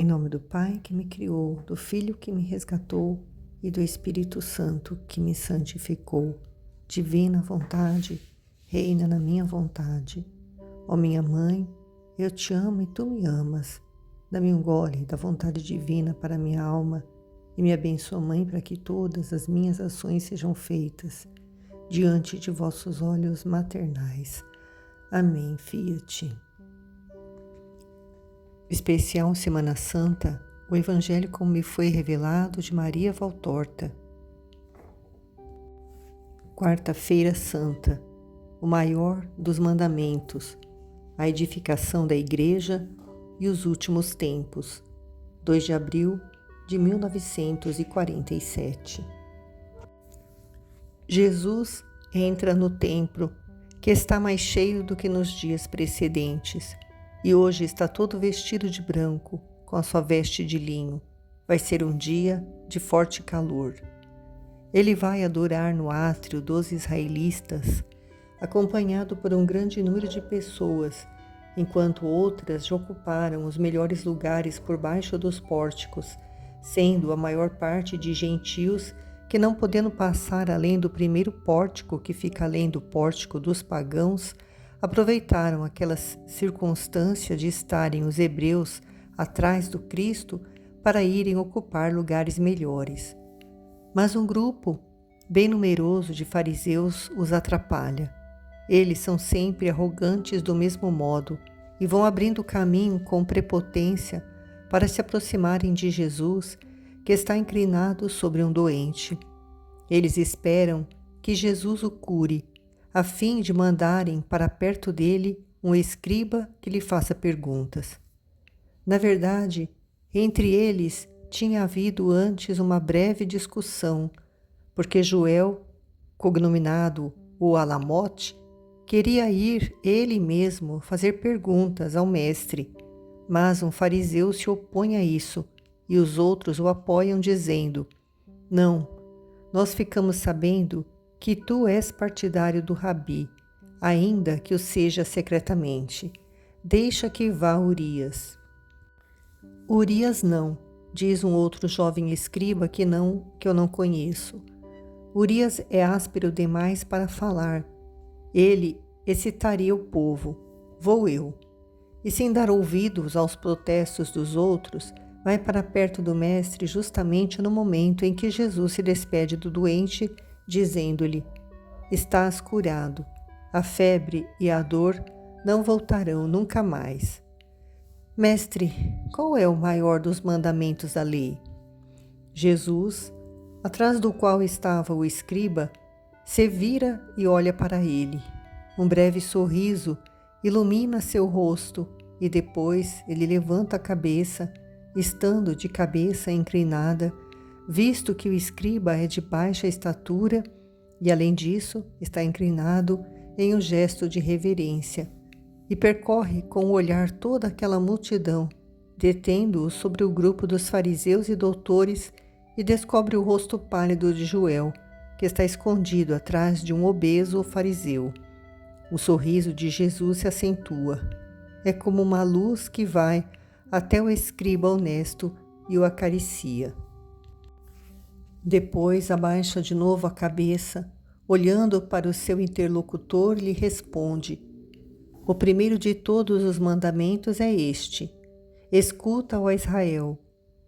Em nome do Pai que me criou, do Filho que me resgatou e do Espírito Santo que me santificou. Divina vontade, reina na minha vontade. Ó minha mãe, eu te amo e tu me amas. Dá-me um gole da vontade divina para minha alma e me abençoa, Mãe, para que todas as minhas ações sejam feitas diante de vossos olhos maternais. Amém, Fiat. Especial Semana Santa, o Evangelho como me foi revelado de Maria Valtorta. Quarta-feira Santa, o maior dos mandamentos, a edificação da Igreja e os últimos tempos, 2 de abril de 1947. Jesus entra no templo, que está mais cheio do que nos dias precedentes, e hoje está todo vestido de branco, com a sua veste de linho. Vai ser um dia de forte calor. Ele vai adorar no átrio dos israelitas, acompanhado por um grande número de pessoas, enquanto outras já ocuparam os melhores lugares por baixo dos pórticos, sendo a maior parte de gentios que, não podendo passar além do primeiro pórtico que fica além do pórtico dos pagãos, aproveitaram aquela circunstância de estarem os hebreus atrás do Cristo para irem ocupar lugares melhores. Mas um grupo bem numeroso de fariseus os atrapalha. Eles são sempre arrogantes do mesmo modo e vão abrindo caminho com prepotência para se aproximarem de Jesus, que está inclinado sobre um doente. Eles esperam que Jesus o cure, a fim de mandarem para perto dele um escriba que lhe faça perguntas. Na verdade, entre eles tinha havido antes uma breve discussão, porque Joel, cognominado o Alamote, queria ir ele mesmo fazer perguntas ao mestre, mas um fariseu se opõe a isso e os outros o apoiam dizendo: "Não, nós ficamos sabendo que tu és partidário do Rabi, ainda que o seja secretamente. Deixa que vá Urias." "Urias não", diz um outro jovem escriba que eu não conheço. "Urias é áspero demais para falar. Ele excitaria o povo. Vou eu." E sem dar ouvidos aos protestos dos outros, vai para perto do mestre justamente no momento em que Jesus se despede do doente, dizendo-lhe: "Estás curado. A febre e a dor não voltarão nunca mais." "Mestre, qual é o maior dos mandamentos da lei?" Jesus, atrás do qual estava o escriba, se vira e olha para ele. Um breve sorriso ilumina seu rosto e depois ele levanta a cabeça, estando de cabeça inclinada, visto que o escriba é de baixa estatura e, além disso, está inclinado em um gesto de reverência, e percorre com o olhar toda aquela multidão, detendo-o sobre o grupo dos fariseus e doutores, e descobre o rosto pálido de Joel, que está escondido atrás de um obeso fariseu. O sorriso de Jesus se acentua. É como uma luz que vai até o escriba honesto e o acaricia. Depois abaixa de novo a cabeça, olhando para o seu interlocutor, lhe responde: "O primeiro de todos os mandamentos é este: Escuta, ó Israel,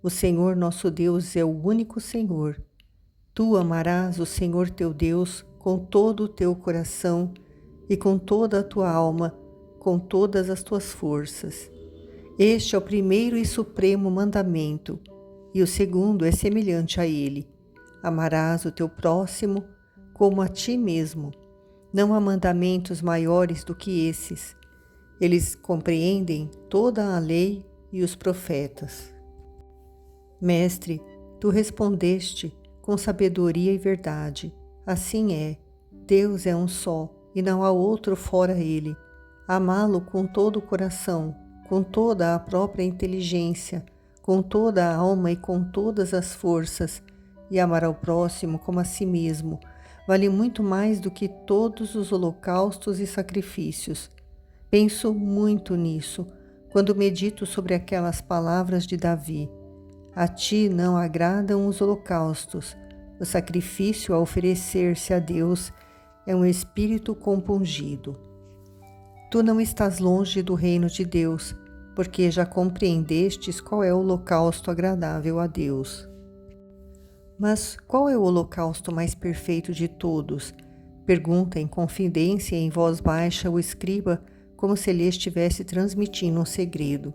o Senhor nosso Deus é o único Senhor. Tu amarás o Senhor teu Deus com todo o teu coração e com toda a tua alma, com todas as tuas forças. Este é o primeiro e supremo mandamento, e o segundo é semelhante a ele: amarás o teu próximo como a ti mesmo. Não há mandamentos maiores do que esses. Eles compreendem toda a lei e os profetas." "Mestre, tu respondeste com sabedoria e verdade. Assim é. Deus é um só, e não há outro fora ele. Amá-lo com todo o coração, com toda a própria inteligência, com toda a alma e com todas as forças, e amar ao próximo como a si mesmo, vale muito mais do que todos os holocaustos e sacrifícios. Penso muito nisso, quando medito sobre aquelas palavras de Davi: a ti não agradam os holocaustos, o sacrifício a oferecer-se a Deus é um espírito compungido. Tu não estás longe do reino de Deus, porque já compreendestes qual é o holocausto agradável a Deus. Mas qual é o holocausto mais perfeito de todos? Pergunta em confidência em voz baixa o escriba, como se lhe estivesse transmitindo um segredo.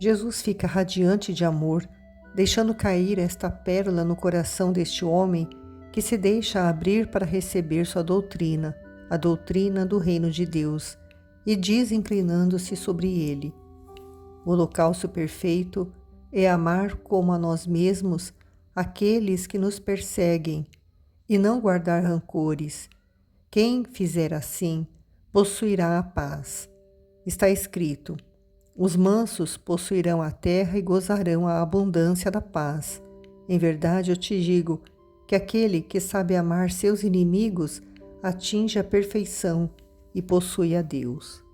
Jesus fica radiante de amor, deixando cair esta pérola no coração deste homem que se deixa abrir para receber sua doutrina, a doutrina do reino de Deus, e diz inclinando-se sobre ele: o holocausto perfeito é amar como a nós mesmos aqueles que nos perseguem e não guardar rancores. Quem fizer assim possuirá a paz. Está escrito: os mansos possuirão a terra e gozarão a abundância da paz. Em verdade eu te digo que aquele que sabe amar seus inimigos atinge a perfeição e possui a Deus.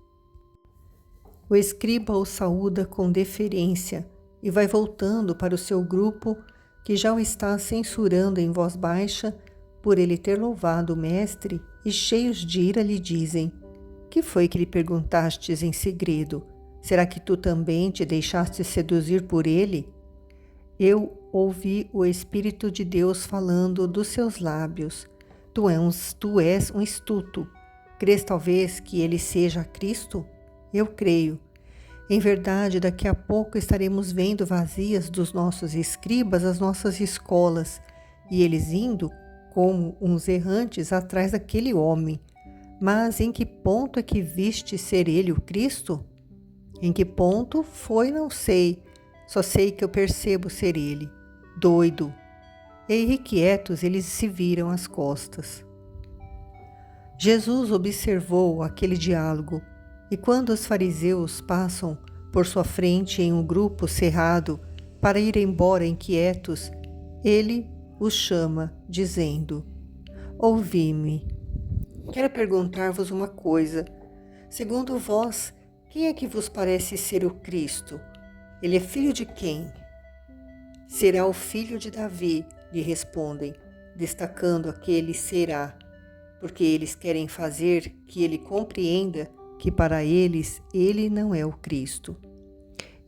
O escriba o saúda com deferência e vai voltando para o seu grupo, que já o está censurando em voz baixa por ele ter louvado o mestre, e cheios de ira lhe dizem: que foi que lhe perguntastes em segredo? Será que tu também te deixaste seduzir por ele? Eu ouvi o Espírito de Deus falando dos seus lábios. Tu és um estulto. Crês talvez que ele seja Cristo? Eu creio. Em verdade, daqui a pouco estaremos vendo vazias dos nossos escribas as nossas escolas, e eles indo como uns errantes atrás daquele homem. Mas em que ponto é que viste ser ele o Cristo? Em que ponto foi, não sei, só sei que eu percebo ser ele. Doido. E irrequietos eles se viram às costas. Jesus observou aquele diálogo, e quando os fariseus passam por sua frente em um grupo cerrado para ir embora inquietos, ele os chama, dizendo: ouvi-me. Quero perguntar-vos uma coisa. Segundo vós, quem é que vos parece ser o Cristo? Ele é filho de quem? Será o filho de Davi, lhe respondem, destacando aquele será, porque eles querem fazer que ele compreenda que para eles ele não é o Cristo.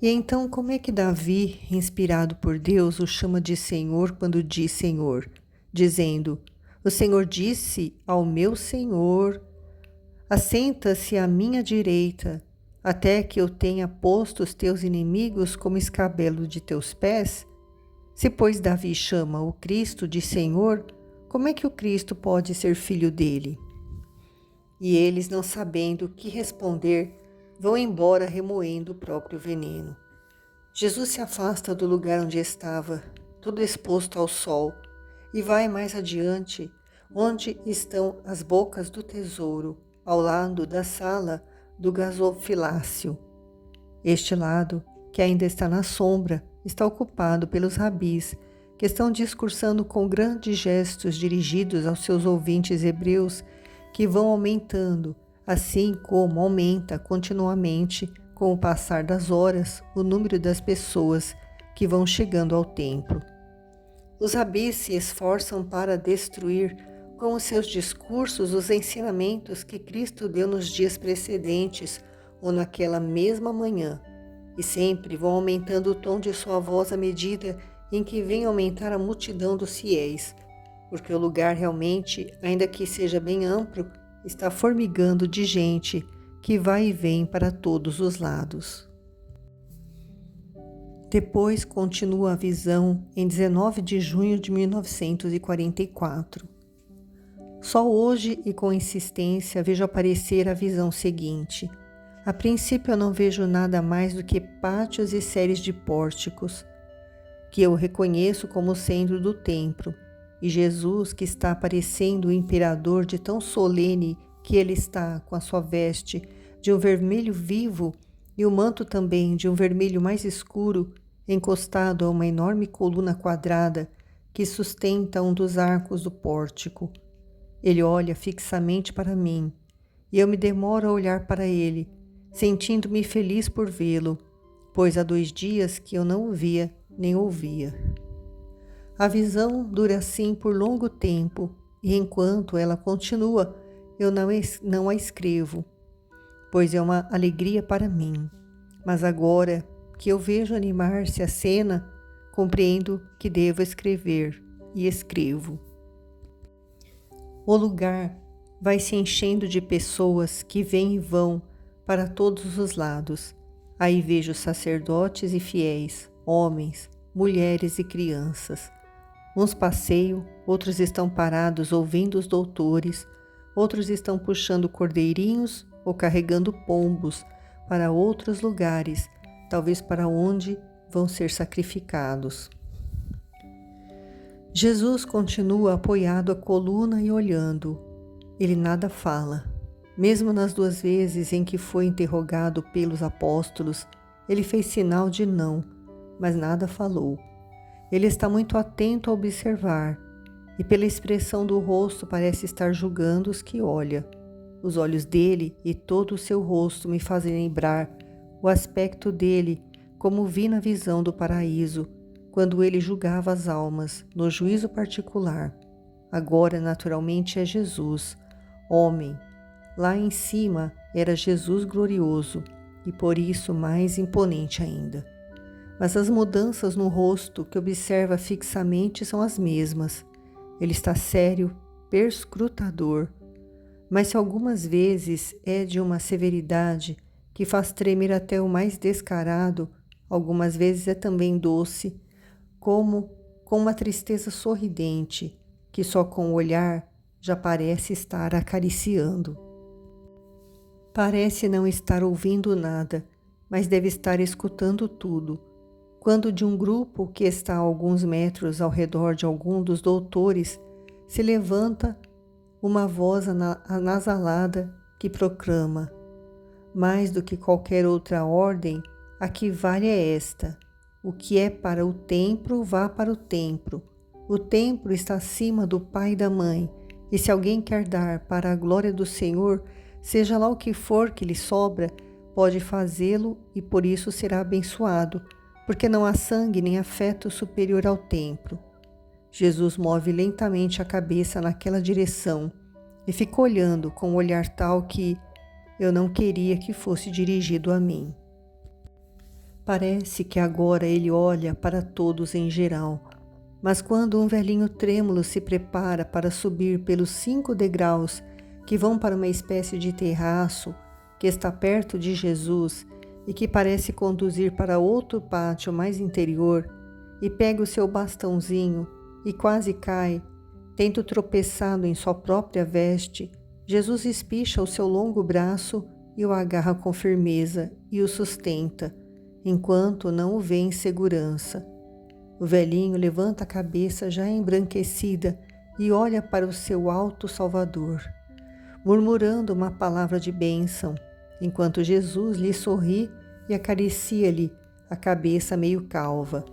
E então como é que Davi, inspirado por Deus, o chama de Senhor quando diz Senhor, dizendo: o Senhor disse ao meu Senhor: assenta-se à minha direita, até que eu tenha posto os teus inimigos como escabelo de teus pés? Se, pois, Davi chama o Cristo de Senhor, como é que o Cristo pode ser filho dele? E eles, não sabendo o que responder, vão embora remoendo o próprio veneno. Jesus se afasta do lugar onde estava, todo exposto ao sol, e vai mais adiante, onde estão as bocas do tesouro, ao lado da sala do gasofilácio. Este lado, que ainda está na sombra, está ocupado pelos rabis, que estão discursando com grandes gestos dirigidos aos seus ouvintes hebreus, que vão aumentando, assim como aumenta continuamente, com o passar das horas, o número das pessoas que vão chegando ao templo. Os rabis se esforçam para destruir, com os seus discursos, os ensinamentos que Cristo deu nos dias precedentes ou naquela mesma manhã, e sempre vão aumentando o tom de sua voz à medida em que vem aumentar a multidão dos fiéis, porque o lugar realmente, ainda que seja bem amplo, está formigando de gente que vai e vem para todos os lados. Depois continua a visão em 19 de junho de 1944. Só hoje e com insistência vejo aparecer a visão seguinte. A princípio eu não vejo nada mais do que pátios e séries de pórticos, que eu reconheço como sendo do templo, e Jesus que está aparecendo o imperador de tão solene que ele está com a sua veste de um vermelho vivo e o manto também de um vermelho mais escuro, encostado a uma enorme coluna quadrada que sustenta um dos arcos do pórtico. Ele olha fixamente para mim, e eu me demoro a olhar para ele, sentindo-me feliz por vê-lo, pois há 2 dias que eu não o via nem ouvia. A visão dura assim por longo tempo, e enquanto ela continua, eu não a escrevo, pois é uma alegria para mim. Mas agora que eu vejo animar-se a cena, compreendo que devo escrever, e escrevo. O lugar vai se enchendo de pessoas que vêm e vão para todos os lados. Aí vejo sacerdotes e fiéis, homens, mulheres e crianças. Uns passeiam, outros estão parados ouvindo os doutores, outros estão puxando cordeirinhos ou carregando pombos para outros lugares, talvez para onde vão ser sacrificados. Jesus continua apoiado à coluna e olhando. Ele nada fala. Mesmo nas 2 vezes em que foi interrogado pelos apóstolos, ele fez sinal de não, mas nada falou. Ele está muito atento a observar, e pela expressão do rosto parece estar julgando os que olha. Os olhos dele e todo o seu rosto me fazem lembrar o aspecto dele, como vi na visão do paraíso, quando ele julgava as almas, no juízo particular. Agora, naturalmente, é Jesus, homem. Lá em cima era Jesus glorioso, e por isso mais imponente ainda. Mas as mudanças no rosto que observa fixamente são as mesmas. Ele está sério, perscrutador, mas se algumas vezes é de uma severidade que faz tremer até o mais descarado, algumas vezes é também doce, como com uma tristeza sorridente, que só com o olhar já parece estar acariciando. Parece não estar ouvindo nada, mas deve estar escutando tudo. Quando de um grupo que está a alguns metros ao redor de algum dos doutores se levanta uma voz anasalada que proclama: mais do que qualquer outra ordem, a que vale é esta: o que é para o templo, vá para o templo. O templo está acima do pai e da mãe, e se alguém quer dar para a glória do Senhor, seja lá o que for que lhe sobra, pode fazê-lo e por isso será abençoado, porque não há sangue nem afeto superior ao templo. Jesus move lentamente a cabeça naquela direção e fica olhando com um olhar tal que eu não queria que fosse dirigido a mim. Parece que agora ele olha para todos em geral, mas quando um velhinho trêmulo se prepara para subir pelos 5 degraus que vão para uma espécie de terraço que está perto de Jesus e que parece conduzir para outro pátio mais interior, e pega o seu bastãozinho e quase cai, tendo tropeçado em sua própria veste, Jesus espicha o seu longo braço e o agarra com firmeza e o sustenta, enquanto não o vê em segurança. O velhinho levanta a cabeça já embranquecida e olha para o seu alto Salvador, murmurando uma palavra de bênção, enquanto Jesus lhe sorri e acaricia-lhe a cabeça meio calva.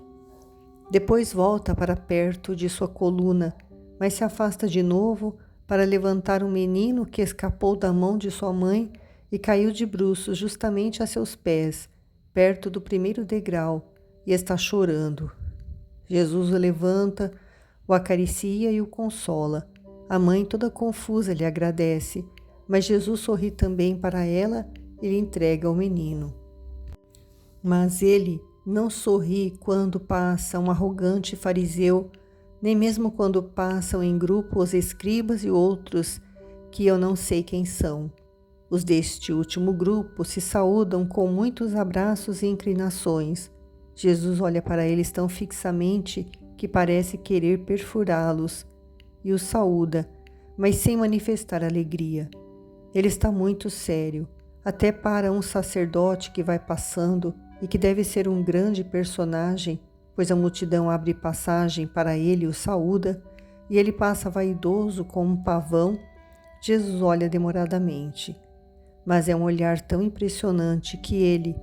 Depois volta para perto de sua coluna, mas se afasta de novo para levantar um menino que escapou da mão de sua mãe e caiu de bruços justamente a seus pés, perto do 1º degrau, e está chorando. Jesus o levanta, o acaricia e o consola. A mãe, toda confusa, lhe agradece, mas Jesus sorri também para ela e lhe entrega o menino. Mas ele não sorri quando passa um arrogante fariseu, nem mesmo quando passam em grupo os escribas e outros que eu não sei quem são. Os deste último grupo se saúdam com muitos abraços e inclinações. Jesus olha para eles tão fixamente que parece querer perfurá-los e os saúda, mas sem manifestar alegria. Ele está muito sério, até para um sacerdote que vai passando e que deve ser um grande personagem, pois a multidão abre passagem para ele e o saúda, e ele passa vaidoso como um pavão. Jesus olha demoradamente, mas é um olhar tão impressionante que ele,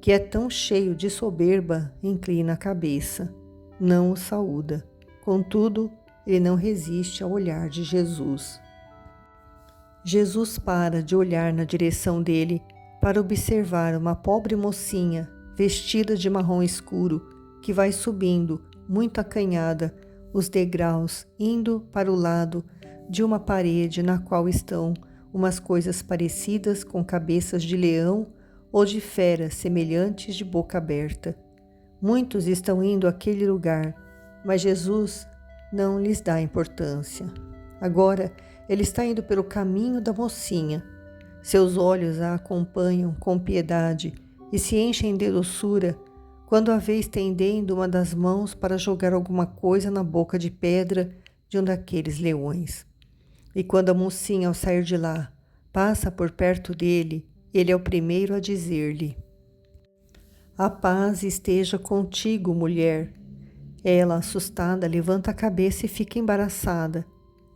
que é tão cheio de soberba, inclina a cabeça, não o saúda. Contudo, ele não resiste ao olhar de Jesus. Jesus para de olhar na direção dele para observar uma pobre mocinha vestida de marrom escuro que vai subindo, muito acanhada, os degraus, indo para o lado de uma parede na qual estão umas coisas parecidas com cabeças de leão ou de fera semelhantes de boca aberta. Muitos estão indo àquele lugar, mas Jesus não lhes dá importância. Agora, ele está indo pelo caminho da mocinha. Seus olhos a acompanham com piedade e se enchem de doçura quando a vê estendendo uma das mãos para jogar alguma coisa na boca de pedra de um daqueles leões. E quando a mocinha, ao sair de lá, passa por perto dele, ele é o primeiro a dizer-lhe: "A paz esteja contigo, mulher." Ela, assustada, levanta a cabeça e fica embaraçada.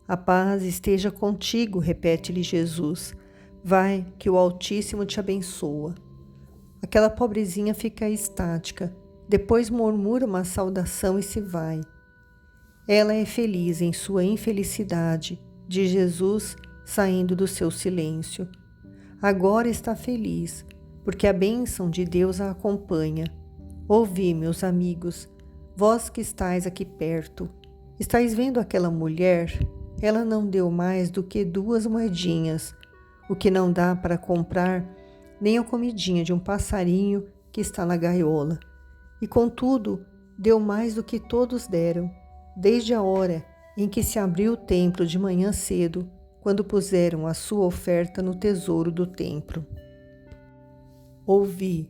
"A paz esteja contigo", repete-lhe Jesus. "Vai, que o Altíssimo te abençoa." Aquela pobrezinha fica estática, depois murmura uma saudação e se vai. Ela é feliz em sua infelicidade, de Jesus saindo do seu silêncio. Agora está feliz, porque a bênção de Deus a acompanha. Ouvi, meus amigos, vós que estáis aqui perto, estáis vendo aquela mulher? Ela não deu mais do que 2 moedinhas, o que não dá para comprar nem a comidinha de um passarinho que está na gaiola. E contudo, deu mais do que todos deram, desde a hora em que se abriu o templo de manhã cedo, quando puseram a sua oferta no tesouro do templo. Ouvi.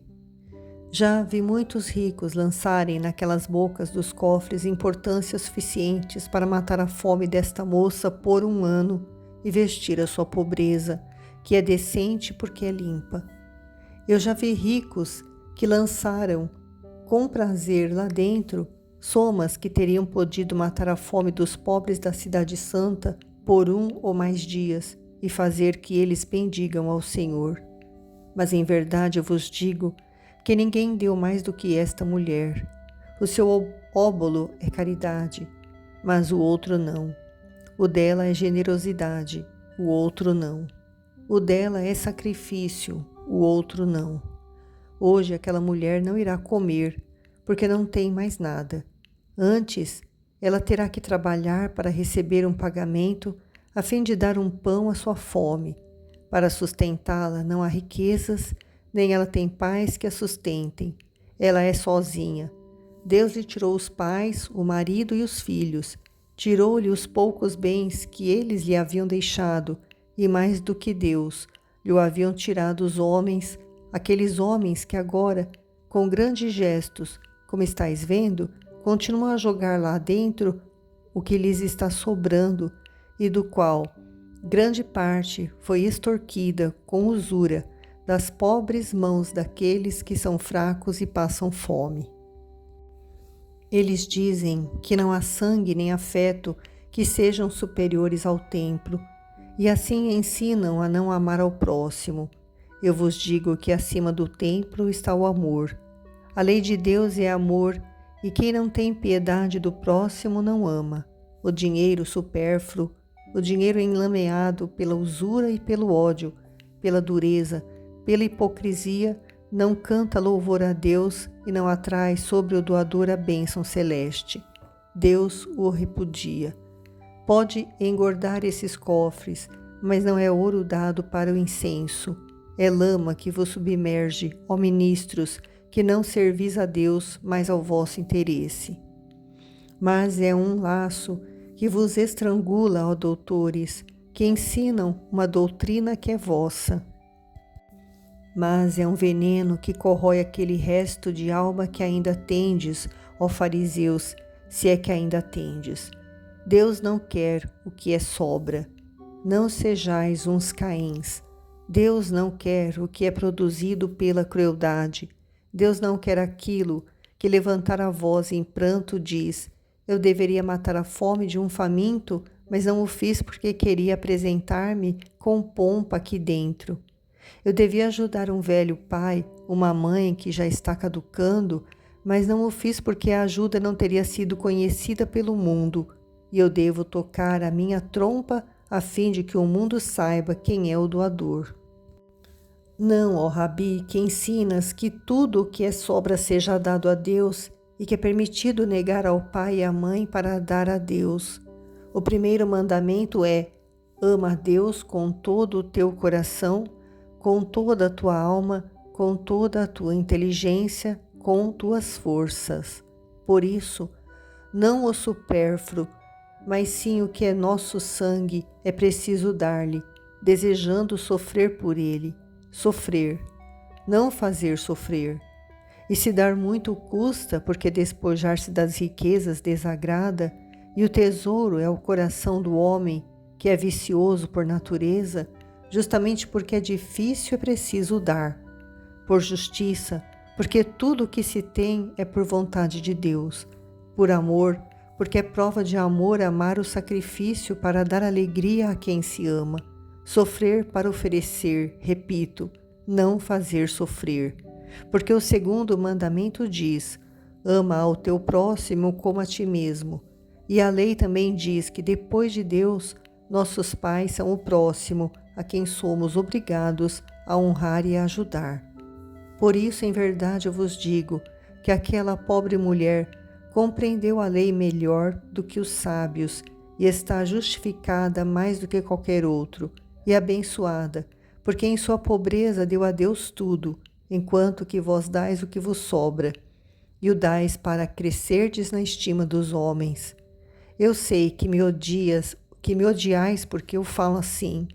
Já vi muitos ricos lançarem naquelas bocas dos cofres importância suficientes para matar a fome desta moça por 1 ano e vestir a sua pobreza, que é decente porque é limpa. Eu já vi ricos que lançaram com prazer lá dentro somas que teriam podido matar a fome dos pobres da Cidade Santa por 1 ou mais dias e fazer que eles bendigam ao Senhor. Mas em verdade eu vos digo que ninguém deu mais do que esta mulher. O seu óbolo é caridade, mas o outro não. O dela é generosidade, o outro não. O dela é sacrifício, o outro não. Hoje aquela mulher não irá comer, porque não tem mais nada. Antes, ela terá que trabalhar para receber um pagamento a fim de dar um pão à sua fome. Para sustentá-la não há riquezas, nem ela tem pais que a sustentem. Ela é sozinha. Deus lhe tirou os pais, o marido e os filhos. Tirou-lhe os poucos bens que eles lhe haviam deixado, e mais do que Deus, lhe haviam tirado os homens, aqueles homens que agora, com grandes gestos, como estáis vendo, continuam a jogar lá dentro o que lhes está sobrando e do qual grande parte foi extorquida com usura das pobres mãos daqueles que são fracos e passam fome. Eles dizem que não há sangue nem afeto que sejam superiores ao templo, e assim ensinam a não amar ao próximo. Eu vos digo que acima do templo está o amor. A lei de Deus é amor, e quem não tem piedade do próximo não ama. O dinheiro supérfluo, o dinheiro enlameado pela usura e pelo ódio, pela dureza, pela hipocrisia, não canta louvor a Deus e não atrai sobre o doador a bênção celeste. Deus o repudia. Pode engordar esses cofres, mas não é ouro dado para o incenso. É lama que vos submerge, ó ministros, que não servis a Deus, mas ao vosso interesse. Mas é um laço que vos estrangula, ó doutores, que ensinam uma doutrina que é vossa. Mas é um veneno que corrói aquele resto de alma que ainda tendes, ó fariseus, se é que ainda tendes. Deus não quer o que é sobra. Não sejais uns Caíns. Deus não quer o que é produzido pela crueldade. Deus não quer aquilo que levantar a voz em pranto diz: eu deveria matar a fome de um faminto, mas não o fiz porque queria apresentar-me com pompa aqui dentro. Eu devia ajudar um velho pai, uma mãe que já está caducando, mas não o fiz porque a ajuda não teria sido conhecida pelo mundo, e eu devo tocar a minha trompa a fim de que o mundo saiba quem é o doador. Não, ó Rabi, que ensinas que tudo o que é sobra seja dado a Deus e que é permitido negar ao pai e à mãe para dar a Deus. O primeiro mandamento é: ama a Deus com todo o teu coração, com toda a tua alma, com toda a tua inteligência, com tuas forças. Por isso, não o supérfluo, mas sim o que é nosso sangue é preciso dar-lhe, desejando sofrer por ele. Sofrer, não fazer sofrer. E se dar muito custa, porque despojar-se das riquezas desagrada, e o tesouro é o coração do homem, que é vicioso por natureza, justamente porque é difícil é preciso dar. Por justiça, porque tudo o que se tem é por vontade de Deus. Por amor, porque é prova de amor amar o sacrifício para dar alegria a quem se ama. Sofrer para oferecer, repito, não fazer sofrer. Porque o segundo mandamento diz: ama ao teu próximo como a ti mesmo. E a lei também diz que depois de Deus, nossos pais são o próximo, a quem somos obrigados a honrar e a ajudar. Por isso, em verdade, eu vos digo que aquela pobre mulher compreendeu a lei melhor do que os sábios e está justificada mais do que qualquer outro, e abençoada, porque em sua pobreza deu a Deus tudo, enquanto que vós dais o que vos sobra, e o dais para crescerdes na estima dos homens. Eu sei que me odiais porque eu falo assim.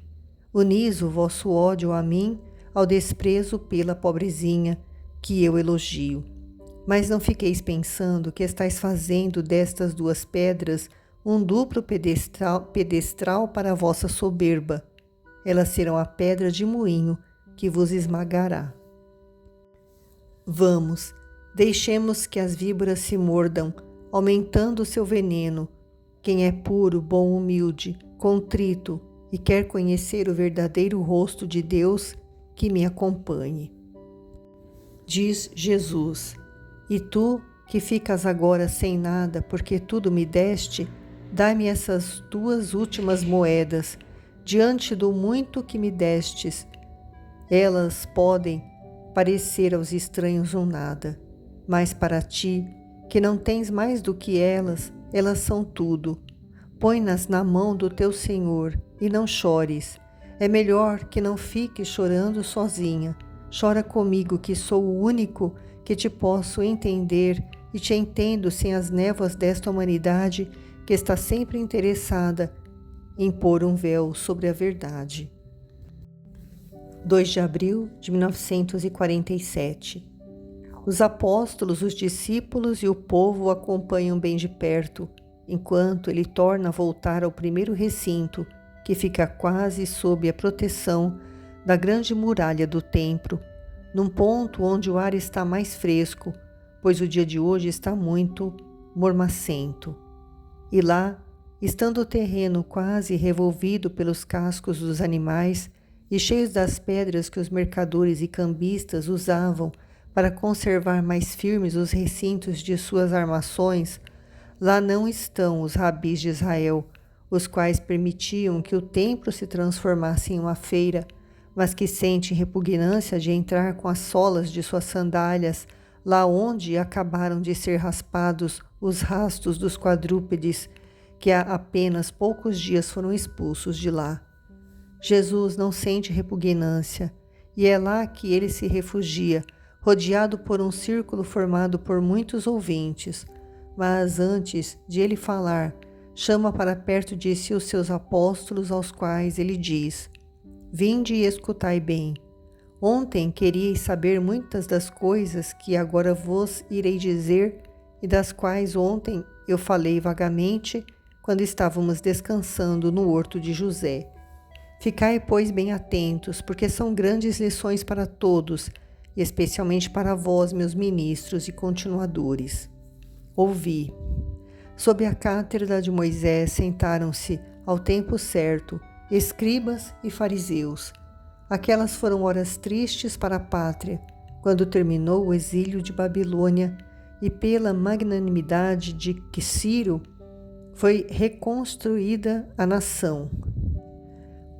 Unis o vosso ódio a mim ao desprezo pela pobrezinha, que eu elogio. Mas não fiqueis pensando que estáis fazendo destas duas pedras um duplo pedestral para a vossa soberba. Elas serão a pedra de moinho que vos esmagará. Vamos, deixemos que as víboras se mordam, aumentando o seu veneno. Quem é puro, bom, humilde, contrito e quer conhecer o verdadeiro rosto de Deus, que me acompanhe. Diz Jesus: e tu, que ficas agora sem nada, porque tudo me deste, dai-me essas duas últimas moedas, diante do muito que me destes. Elas podem parecer aos estranhos um nada, mas para ti, que não tens mais do que elas são tudo. Põe-nas na mão do teu Senhor e não chores. É melhor que não fiques chorando sozinha. Chora comigo, que sou o único que te posso entender e te entendo sem as névoas desta humanidade que está sempre interessada em pôr um véu sobre a verdade. 2 de abril de 1947. Os apóstolos, os discípulos e o povo o acompanham bem de perto, enquanto ele torna a voltar ao primeiro recinto, que fica quase sob a proteção da grande muralha do templo, num ponto onde o ar está mais fresco, pois o dia de hoje está muito mormacento. E lá, estando o terreno quase revolvido pelos cascos dos animais e cheios das pedras que os mercadores e cambistas usavam para conservar mais firmes os recintos de suas armações, lá não estão os rabis de Israel, os quais permitiam que o templo se transformasse em uma feira, mas que sentem repugnância de entrar com as solas de suas sandálias lá onde acabaram de ser raspados os rastos dos quadrúpedes que há apenas poucos dias foram expulsos de lá. Jesus não sente repugnância, e é lá que ele se refugia, rodeado por um círculo formado por muitos ouvintes. Mas antes de ele falar, chama para perto de si os seus apóstolos, aos quais ele diz: vinde e escutai bem. Ontem queríeis saber muitas das coisas que agora vos irei dizer e das quais ontem eu falei vagamente quando estávamos descansando no horto de José. Ficai, pois, bem atentos, porque são grandes lições para todos, e especialmente para vós, meus ministros e continuadores. Ouvi. Sob a cátedra de Moisés sentaram-se, ao tempo certo, escribas e fariseus. Aquelas foram horas tristes para a pátria, quando terminou o exílio de Babilônia e pela magnanimidade de Ciro foi reconstruída a nação.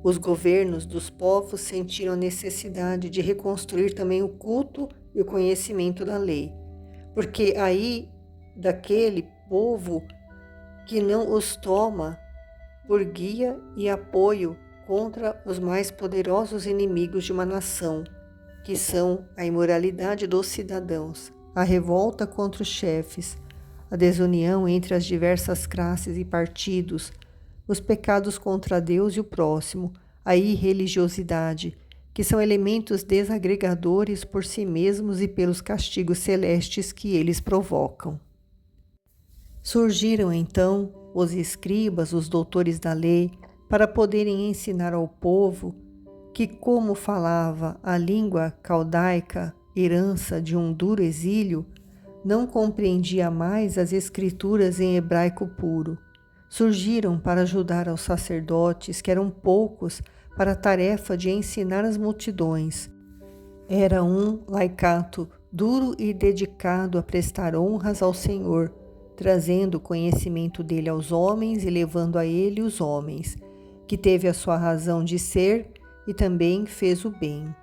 Os governos dos povos sentiram a necessidade de reconstruir também o culto e o conhecimento da lei, porque aí daquele povo que não os toma por guia e apoio contra os mais poderosos inimigos de uma nação, que são a imoralidade dos cidadãos, a revolta contra os chefes, a desunião entre as diversas classes e partidos, os pecados contra Deus e o próximo, a irreligiosidade, que são elementos desagregadores por si mesmos e pelos castigos celestes que eles provocam. Surgiram então os escribas, os doutores da lei, para poderem ensinar ao povo que, como falava a língua caldaica, herança de um duro exílio, não compreendia mais as escrituras em hebraico puro. Surgiram para ajudar aos sacerdotes, que eram poucos, para a tarefa de ensinar as multidões. Era um laicato duro e dedicado a prestar honras ao Senhor, trazendo o conhecimento dele aos homens e levando a ele os homens, que teve a sua razão de ser e também fez o bem.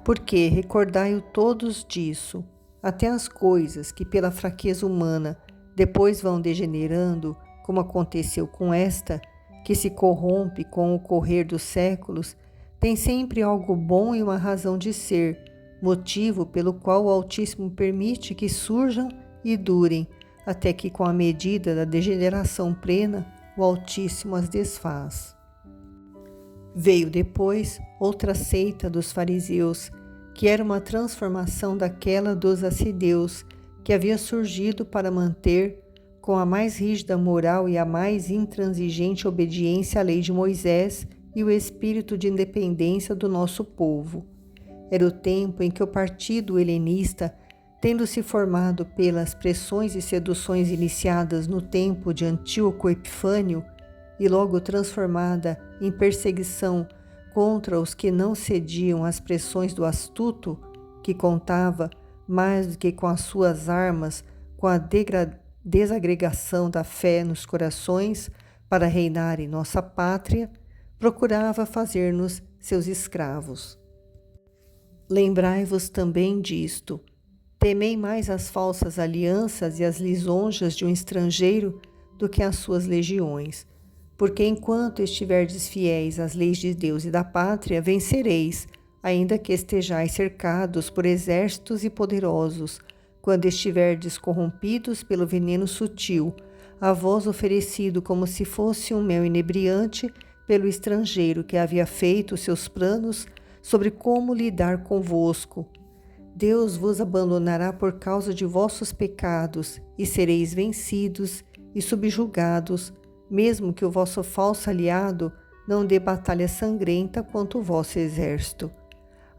Porque recordai-o todos disso, até as coisas que pela fraqueza humana depois vão degenerando, como aconteceu com esta, que se corrompe com o correr dos séculos, tem sempre algo bom e uma razão de ser, motivo pelo qual o Altíssimo permite que surjam e durem, até que com a medida da degeneração plena, o Altíssimo as desfaz. Veio depois outra seita dos fariseus, que era uma transformação daquela dos assedeus, que havia surgido para manter, com a mais rígida moral e a mais intransigente obediência à lei de Moisés e o espírito de independência do nosso povo. Era o tempo em que o partido helenista, tendo se formado pelas pressões e seduções iniciadas no tempo de Antíoco Epifânio e logo transformada em perseguição contra os que não cediam às pressões do astuto, que contava, mais do que com as suas armas, com a desagregação da fé nos corações para reinar em nossa pátria, procurava fazer-nos seus escravos. Lembrai-vos também disto. Temei mais as falsas alianças e as lisonjas de um estrangeiro do que as suas legiões, porque enquanto estiverdes fiéis às leis de Deus e da pátria, vencereis, ainda que estejais cercados por exércitos e poderosos, quando estiverdes corrompidos pelo veneno sutil, a vós oferecido como se fosse um mel inebriante pelo estrangeiro que havia feito seus planos sobre como lidar convosco. Deus vos abandonará por causa de vossos pecados, e sereis vencidos e subjugados, mesmo que o vosso falso aliado não dê batalha sangrenta quanto o vosso exército.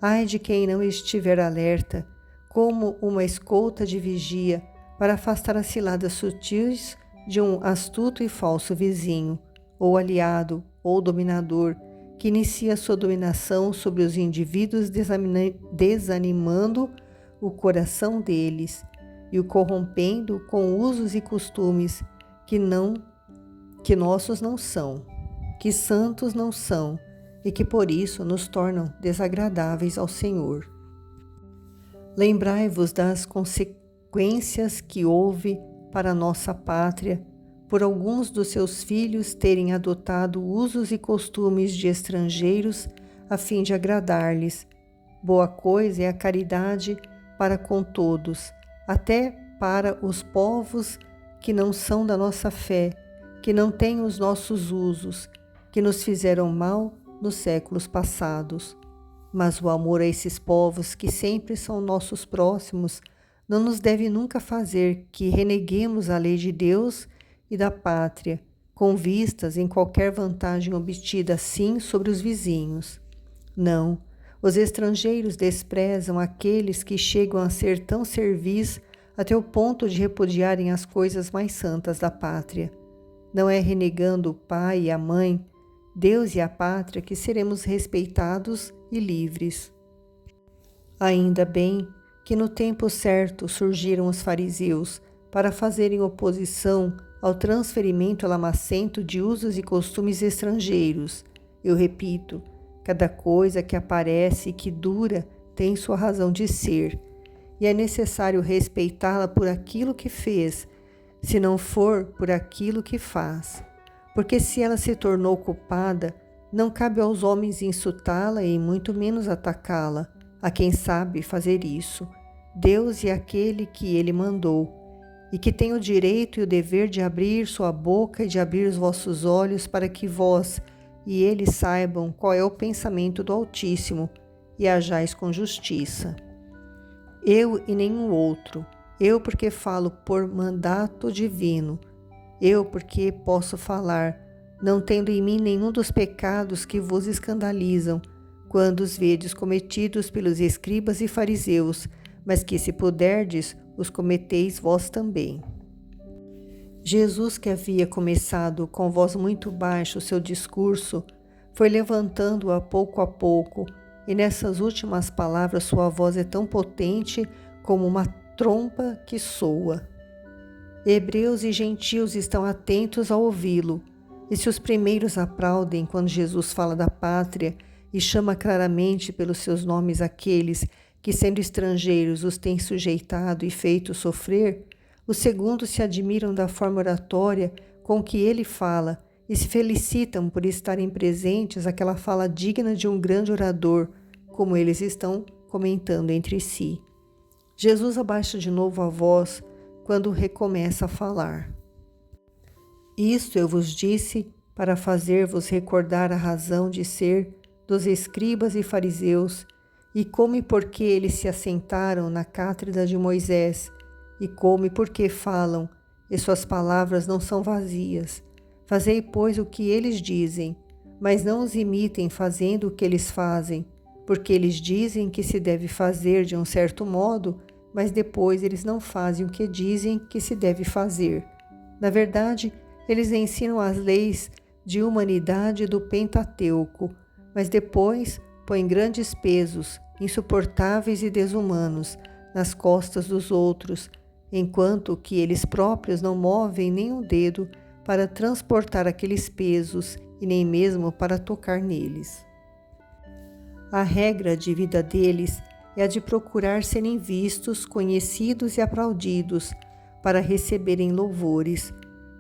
Ai de quem não estiver alerta, como uma escolta de vigia, para afastar as ciladas sutis de um astuto e falso vizinho, ou aliado, ou dominador, que inicia sua dominação sobre os indivíduos, desanimando o coração deles e o corrompendo com usos e costumes que nossos não são, que santos não são, e que por isso nos tornam desagradáveis ao Senhor. Lembrai-vos das consequências que houve para a nossa pátria por alguns dos seus filhos terem adotado usos e costumes de estrangeiros a fim de agradar-lhes. Boa coisa é a caridade para com todos, até para os povos que não são da nossa fé, que não têm os nossos usos, que nos fizeram mal nos séculos passados. Mas o amor a esses povos, que sempre são nossos próximos, não nos deve nunca fazer que reneguemos a lei de Deus e da pátria, com vistas em qualquer vantagem obtida assim sobre os vizinhos. Não, os estrangeiros desprezam aqueles que chegam a ser tão servis até o ponto de repudiarem as coisas mais santas da pátria. Não é renegando o pai e a mãe, Deus e a pátria, que seremos respeitados e livres. Ainda bem que no tempo certo surgiram os fariseus para fazerem oposição ao transferimento lamacento de usos e costumes estrangeiros Eu repito, cada coisa que aparece e que dura tem sua razão de ser, e é necessário respeitá-la por aquilo que fez, se não for por aquilo que faz. Porque se ela se tornou culpada, não cabe aos homens insultá-la e muito menos atacá-la, a quem sabe fazer isso, Deus e aquele que ele mandou, e que tem o direito e o dever de abrir sua boca e de abrir os vossos olhos para que vós e eles saibam qual é o pensamento do Altíssimo e hajais com justiça. Eu e nenhum outro, eu porque falo por mandato divino, eu porque posso falar, não tendo em mim nenhum dos pecados que vos escandalizam, quando os vedes cometidos pelos escribas e fariseus, mas que, se puderdes, os cometeis vós também. Jesus, que havia começado com voz muito baixa o seu discurso, foi levantando-o a pouco, e nessas últimas palavras sua voz é tão potente como uma trompa que soa. Hebreus e gentios estão atentos a ouvi-lo, e se os primeiros aplaudem quando Jesus fala da pátria e chama claramente pelos seus nomes aqueles que, sendo estrangeiros, os têm sujeitado e feito sofrer, os segundos se admiram da forma oratória com que ele fala e se felicitam por estarem presentes àquela fala digna de um grande orador, como eles estão comentando entre si. Jesus abaixa de novo a voz quando recomeça a falar. Isto eu vos disse para fazer-vos recordar a razão de ser dos escribas e fariseus, e como e por que eles se assentaram na cátedra de Moisés, e como e por que falam, e suas palavras não são vazias. Fazei, pois, o que eles dizem, mas não os imitem fazendo o que eles fazem, porque eles dizem que se deve fazer de um certo modo, mas depois eles não fazem o que dizem que se deve fazer. Na verdade, eles ensinam as leis de humanidade do Pentateuco, mas depois põem grandes pesos, insuportáveis e desumanos, nas costas dos outros, enquanto que eles próprios não movem nem um dedo para transportar aqueles pesos e nem mesmo para tocar neles. A regra de vida deles é a de procurar serem vistos, conhecidos e aplaudidos para receberem louvores,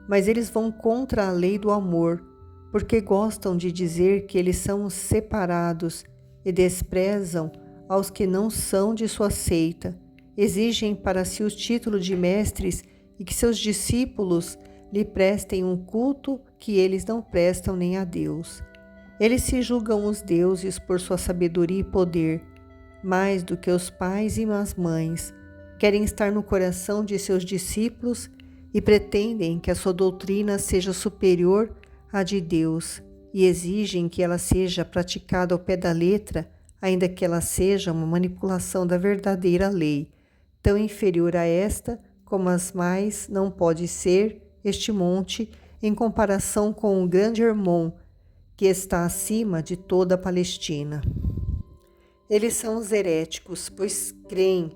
mas eles vão contra a lei do amor, porque gostam de dizer que eles são os separados e desprezam aos que não são de sua seita. Exigem para si o título de mestres e que seus discípulos lhe prestem um culto que eles não prestam nem a Deus. Eles se julgam os deuses por sua sabedoria e poder, mais do que os pais e as mães. Querem estar no coração de seus discípulos e pretendem que a sua doutrina seja superior à de Deus e exigem que ela seja praticada ao pé da letra, ainda que ela seja uma manipulação da verdadeira lei, tão inferior a esta como as mais não pode ser este monte em comparação com o grande Hermon, que está acima de toda a Palestina. Eles são os heréticos, pois creem,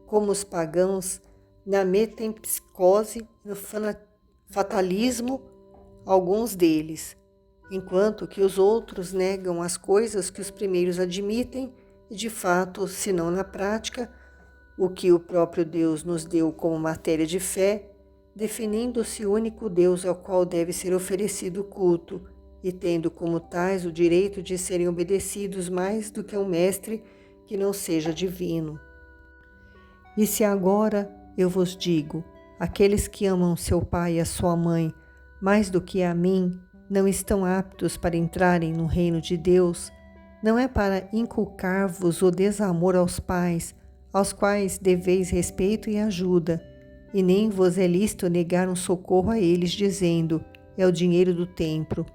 como os pagãos, na metempsicose, no fatalismo, alguns deles, enquanto que os outros negam as coisas que os primeiros admitem e, de fato, se não na prática, o que o próprio Deus nos deu como matéria de fé, definindo-se o único Deus ao qual deve ser oferecido culto, e tendo como tais o direito de serem obedecidos mais do que um mestre que não seja divino. E se agora eu vos digo, aqueles que amam seu pai e a sua mãe mais do que a mim, não estão aptos para entrarem no reino de Deus, não é para inculcar-vos o desamor aos pais, aos quais deveis respeito e ajuda, e nem vos é lícito negar um socorro a eles, dizendo, é o dinheiro do templo,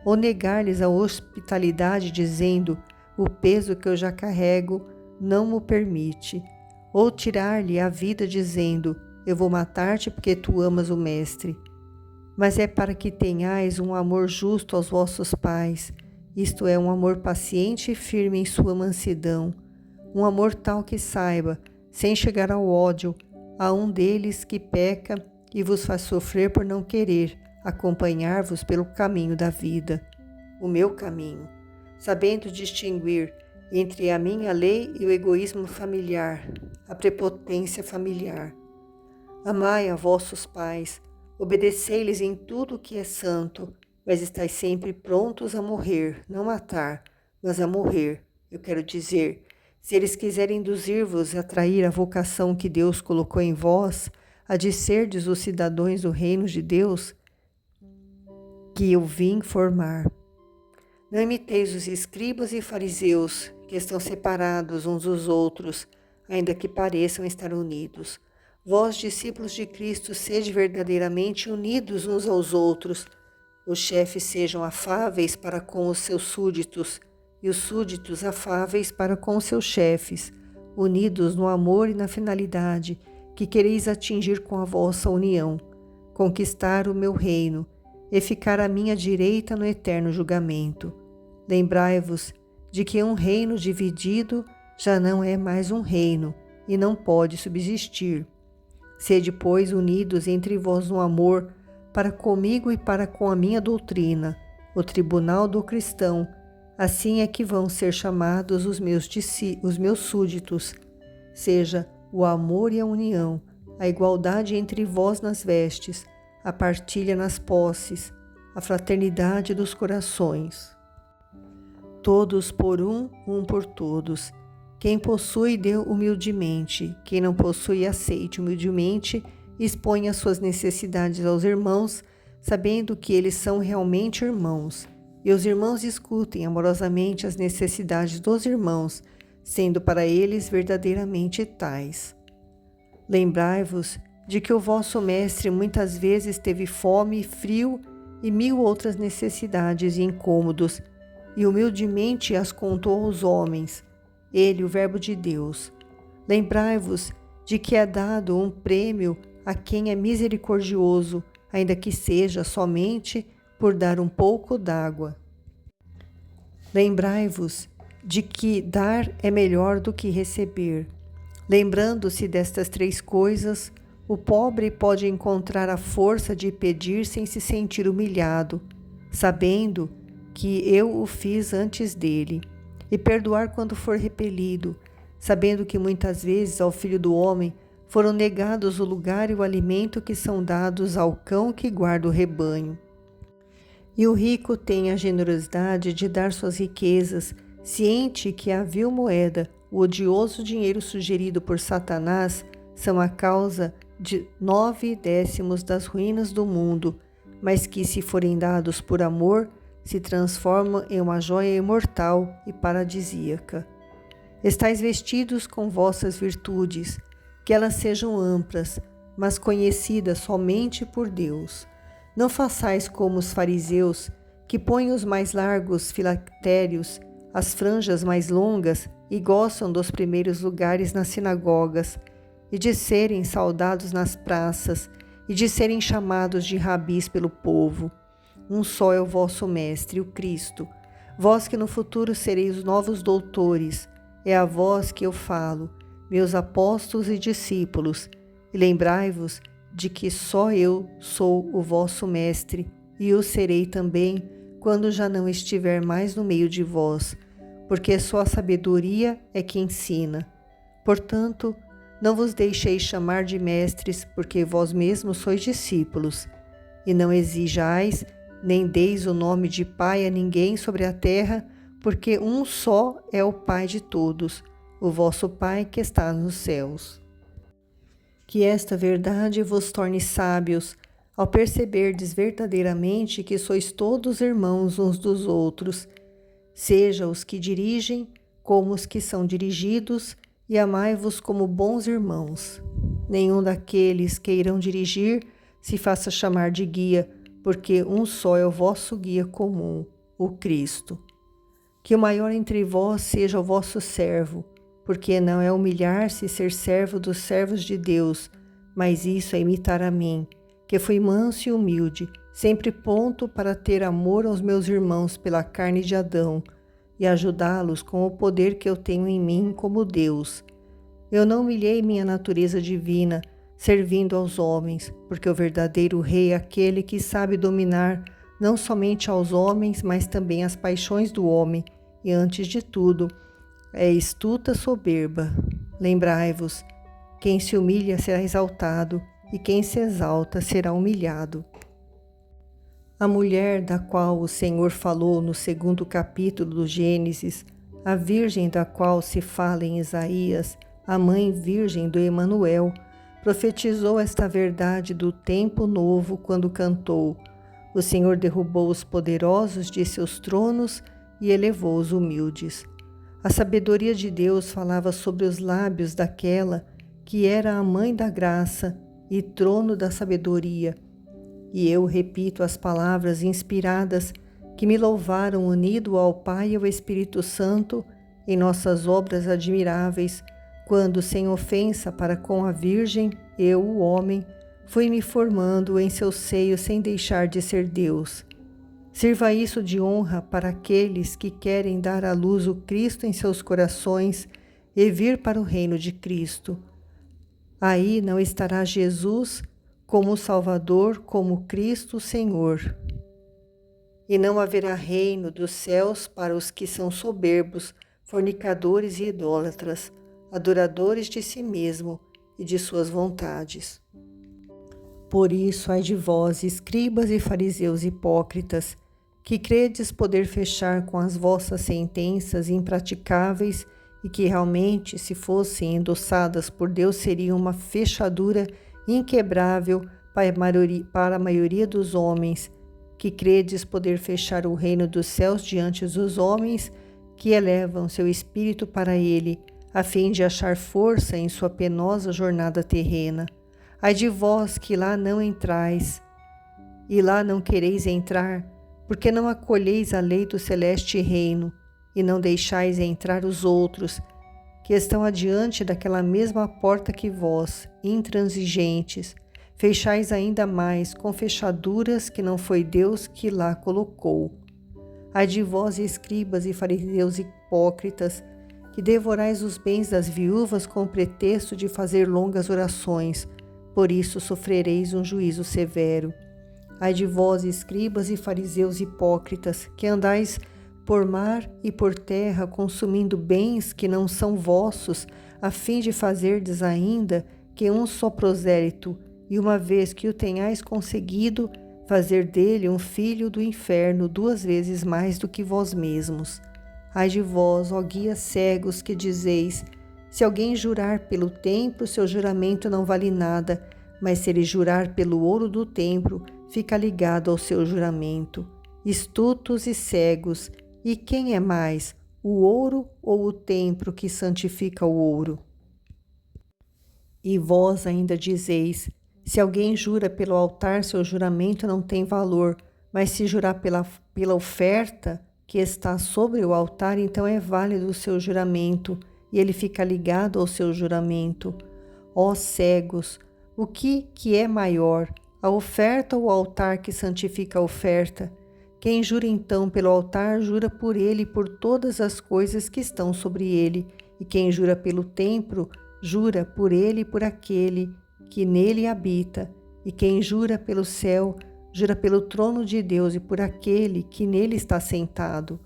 ou negar-lhes a hospitalidade, dizendo, o peso que eu já carrego não o permite, ou tirar-lhe a vida, dizendo, eu vou matar-te porque tu amas o mestre. Mas é para que tenhais um amor justo aos vossos pais, isto é, um amor paciente e firme em sua mansidão, um amor tal que saiba, sem chegar ao ódio, a um deles que peca e vos faz sofrer por não querer acompanhar-vos pelo caminho da vida. o meu caminho, sabendo distinguir entre a minha lei e o egoísmo familiar, a prepotência familiar. Amai a vossos pais, obedecei-lhes em tudo o que é santo, mas estais sempre prontos a morrer, não matar, mas a morrer. Eu quero dizer, se eles quiserem induzir-vos a trair a vocação que Deus colocou em vós, a de serdes os cidadãos do reino de Deus, que eu vim formar. Não imiteis os escribas e fariseus, que estão separados uns dos outros, ainda que pareçam estar unidos. Vós, discípulos de Cristo, sede verdadeiramente unidos uns aos outros. Os chefes sejam afáveis para com os seus súditos, e os súditos afáveis para com os seus chefes, unidos no amor e na finalidade que quereis atingir com a vossa união, conquistar o meu reino e ficar à minha direita no eterno julgamento. Lembrai-vos de que um reino dividido já não é mais um reino e não pode subsistir. Sede, pois, unidos entre vós no amor, para comigo e para com a minha doutrina, o tribunal do cristão. Assim é que vão ser chamados os meus súditos. Seja o amor e a união, a igualdade entre vós nas vestes, a partilha nas posses, a fraternidade dos corações. Todos por um por todos. Quem possui, dê humildemente. Quem não possui, aceite humildemente e exponha suas necessidades aos irmãos, sabendo que eles são realmente irmãos. E os irmãos escutem amorosamente as necessidades dos irmãos, sendo para eles verdadeiramente tais. Lembrai-vos de que o vosso mestre muitas vezes teve fome, frio e 1000 outras necessidades e incômodos, e humildemente as contou aos homens, ele, o Verbo de Deus. Lembrai-vos de que é dado um prêmio a quem é misericordioso, ainda que seja somente por dar um pouco d'água. Lembrai-vos de que dar é melhor do que receber. Lembrando-se destas 3 coisas, o pobre pode encontrar a força de pedir sem se sentir humilhado, sabendo que eu o fiz antes dele, e perdoar quando for repelido, sabendo que muitas vezes ao Filho do Homem foram negados o lugar e o alimento que são dados ao cão que guarda o rebanho. E o rico tem a generosidade de dar suas riquezas, ciente que a vil moeda, o odioso dinheiro sugerido por Satanás, são a causa de 9/10 das ruínas do mundo, mas que, se forem dados por amor, se transformam em uma joia imortal e paradisíaca. Estais vestidos com vossas virtudes, que elas sejam amplas, mas conhecidas somente por Deus. Não façais como os fariseus, que põem os mais largos filactérios, as franjas mais longas e gostam dos primeiros lugares nas sinagogas, e de serem saudados nas praças, e de serem chamados de rabis pelo povo. Um só é o vosso Mestre, o Cristo. Vós que no futuro sereis os novos doutores, é a vós que eu falo, meus apóstolos e discípulos. E lembrai-vos de que só eu sou o vosso Mestre, e o serei também quando já não estiver mais no meio de vós, porque só a sabedoria é que ensina. Portanto, não vos deixeis chamar de mestres, porque vós mesmos sois discípulos, e não exijais nem deis o nome de Pai a ninguém sobre a terra, porque um só é o Pai de todos, o vosso Pai que está nos céus. Que esta verdade vos torne sábios, ao perceberdes verdadeiramente que sois todos irmãos uns dos outros, seja os que dirigem como os que são dirigidos, e amai-vos como bons irmãos. Nenhum daqueles que irão dirigir se faça chamar de guia, porque um só é o vosso guia comum, o Cristo. Que o maior entre vós seja o vosso servo, porque não é humilhar-se e ser servo dos servos de Deus, mas isso é imitar a mim, que fui manso e humilde, sempre pronto para ter amor aos meus irmãos pela carne de Adão, e ajudá-los com o poder que eu tenho em mim como Deus. Eu não humilhei minha natureza divina, servindo aos homens, porque o verdadeiro rei é aquele que sabe dominar não somente aos homens, mas também às paixões do homem, e antes de tudo, é astuta soberba. Lembrai-vos, quem se humilha será exaltado, e quem se exalta será humilhado. A mulher da qual o Senhor falou no 2º capítulo do Gênesis, a virgem da qual se fala em Isaías, a mãe virgem do Emanuel, profetizou esta verdade do tempo novo quando cantou: o Senhor derrubou os poderosos de seus tronos e elevou os humildes. A sabedoria de Deus falava sobre os lábios daquela que era a mãe da graça e trono da sabedoria. E eu repito as palavras inspiradas que me louvaram unido ao Pai e ao Espírito Santo em nossas obras admiráveis, quando, sem ofensa para com a Virgem, eu, o homem, fui me formando em seu seio sem deixar de ser Deus. Sirva isso de honra para aqueles que querem dar à luz o Cristo em seus corações e vir para o reino de Cristo. Aí não estará Jesus como Salvador, como Cristo Senhor. E não haverá reino dos céus para os que são soberbos, fornicadores e idólatras, adoradores de si mesmo e de suas vontades. Por isso, ai de vós, escribas e fariseus hipócritas, que credes poder fechar com as vossas sentenças impraticáveis e que realmente, se fossem endossadas por Deus, seriam uma fechadura inquebrável para a maioria dos homens, que credes poder fechar o reino dos céus diante dos homens que elevam seu espírito para ele, a fim de achar força em sua penosa jornada terrena. Ai de vós que lá não entrais, e lá não quereis entrar, porque não acolheis a lei do celeste reino, e não deixais entrar os outros, que estão adiante daquela mesma porta que vós, intransigentes, fechais ainda mais com fechaduras que não foi Deus que lá colocou. Ai de vós, escribas e fariseus hipócritas, que devorais os bens das viúvas com o pretexto de fazer longas orações, por isso sofrereis um juízo severo. Ai de vós, escribas e fariseus hipócritas, que andais por mar e por terra, consumindo bens que não são vossos, a fim de fazerdes ainda que um só prosélito, e uma vez que o tenhais conseguido, fazer dele um filho do inferno 2 vezes mais do que vós mesmos. Ai de vós, ó guias cegos, que dizeis: se alguém jurar pelo templo, seu juramento não vale nada, mas se ele jurar pelo ouro do templo, fica ligado ao seu juramento. Estultos e cegos, e quem é mais, o ouro ou o templo que santifica o ouro? E vós ainda dizeis: se alguém jura pelo altar, seu juramento não tem valor, mas se jurar pela oferta que está sobre o altar, então é válido o seu juramento, e ele fica ligado ao seu juramento. Ó cegos, o que é maior, a oferta ou o altar que santifica a oferta? Quem jura então pelo altar, jura por ele e por todas as coisas que estão sobre ele, e quem jura pelo templo, jura por ele e por aquele que nele habita, e quem jura pelo céu, jura pelo trono de Deus e por aquele que nele está sentado.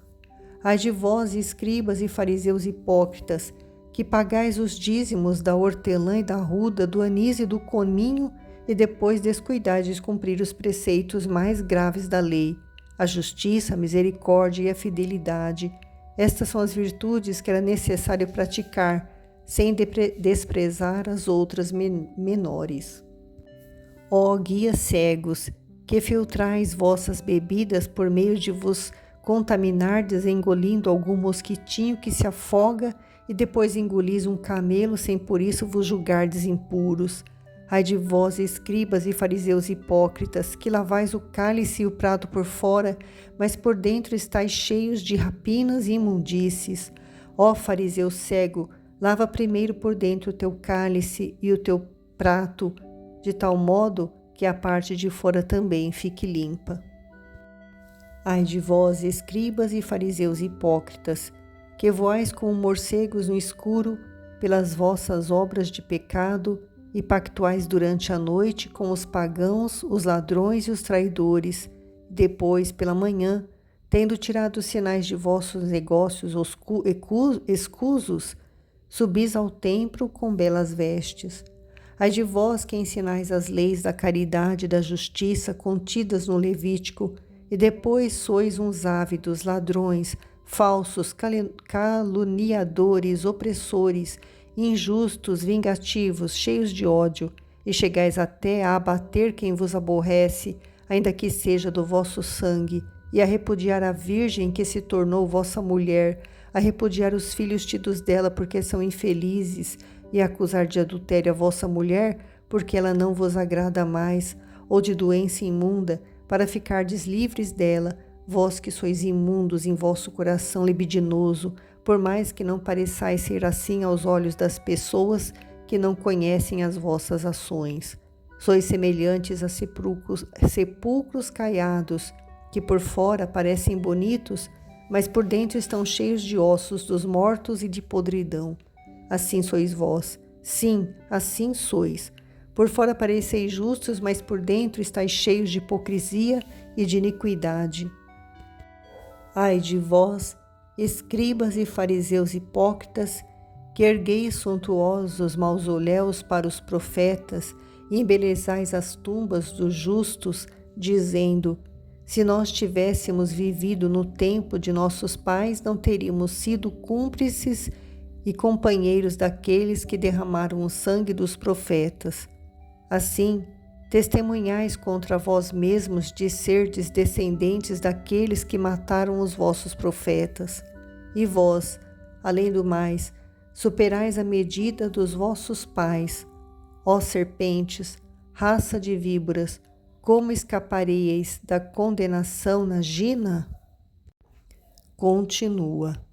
Ai de vós, escribas e fariseus hipócritas, que pagais os dízimos da hortelã e da ruda, do anis e do cominho, e depois descuidais de cumprir os preceitos mais graves da lei, a justiça, a misericórdia e a fidelidade. Estas são as virtudes que era necessário praticar, sem desprezar as outras menores. Ó guias cegos, que filtrais vossas bebidas por meio de vos contaminardes engolindo algum mosquitinho que se afoga e depois engolis um camelo sem por isso vos julgardes impuros. Ai de vós, escribas e fariseus hipócritas, que lavais o cálice e o prato por fora, mas por dentro estáis cheios de rapinas e imundícies. Ó fariseu cego, lava primeiro por dentro o teu cálice e o teu prato, de tal modo que a parte de fora também fique limpa. Ai de vós, escribas e fariseus hipócritas, que voais como morcegos no escuro pelas vossas obras de pecado e pactuais durante a noite com os pagãos, os ladrões e os traidores, Depois, pela manhã, tendo tirado os sinais de vossos negócios escusos, subis ao templo com belas vestes. Ai de vós que ensinais as leis da caridade e da justiça contidas no Levítico, e depois sois uns ávidos ladrões, falsos, caluniadores, opressores, injustos, vingativos, cheios de ódio, e chegais até a abater quem vos aborrece, ainda que seja do vosso sangue, e a repudiar a virgem que se tornou vossa mulher, a repudiar os filhos tidos dela porque são infelizes, e a acusar de adultério a vossa mulher, porque ela não vos agrada mais, ou de doença imunda, para ficardes livres dela, vós que sois imundos em vosso coração libidinoso, por mais que não pareçais ser assim aos olhos das pessoas que não conhecem as vossas ações. Sois semelhantes a sepulcros caiados, que por fora parecem bonitos, mas por dentro estão cheios de ossos dos mortos e de podridão. Assim sois vós. Sim, assim sois. Por fora pareceis justos, mas por dentro estáis cheios de hipocrisia e de iniquidade. Ai de vós, escribas e fariseus hipócritas, que ergueis suntuosos mausoléus para os profetas e embelezais as tumbas dos justos, dizendo: se nós tivéssemos vivido no tempo de nossos pais, não teríamos sido cúmplices e companheiros daqueles que derramaram o sangue dos profetas. Assim, testemunhais contra vós mesmos de serdes descendentes daqueles que mataram os vossos profetas. E vós, além do mais, superais a medida dos vossos pais. Ó serpentes, raça de víboras, como escapareis da condenação na Gina? Continua.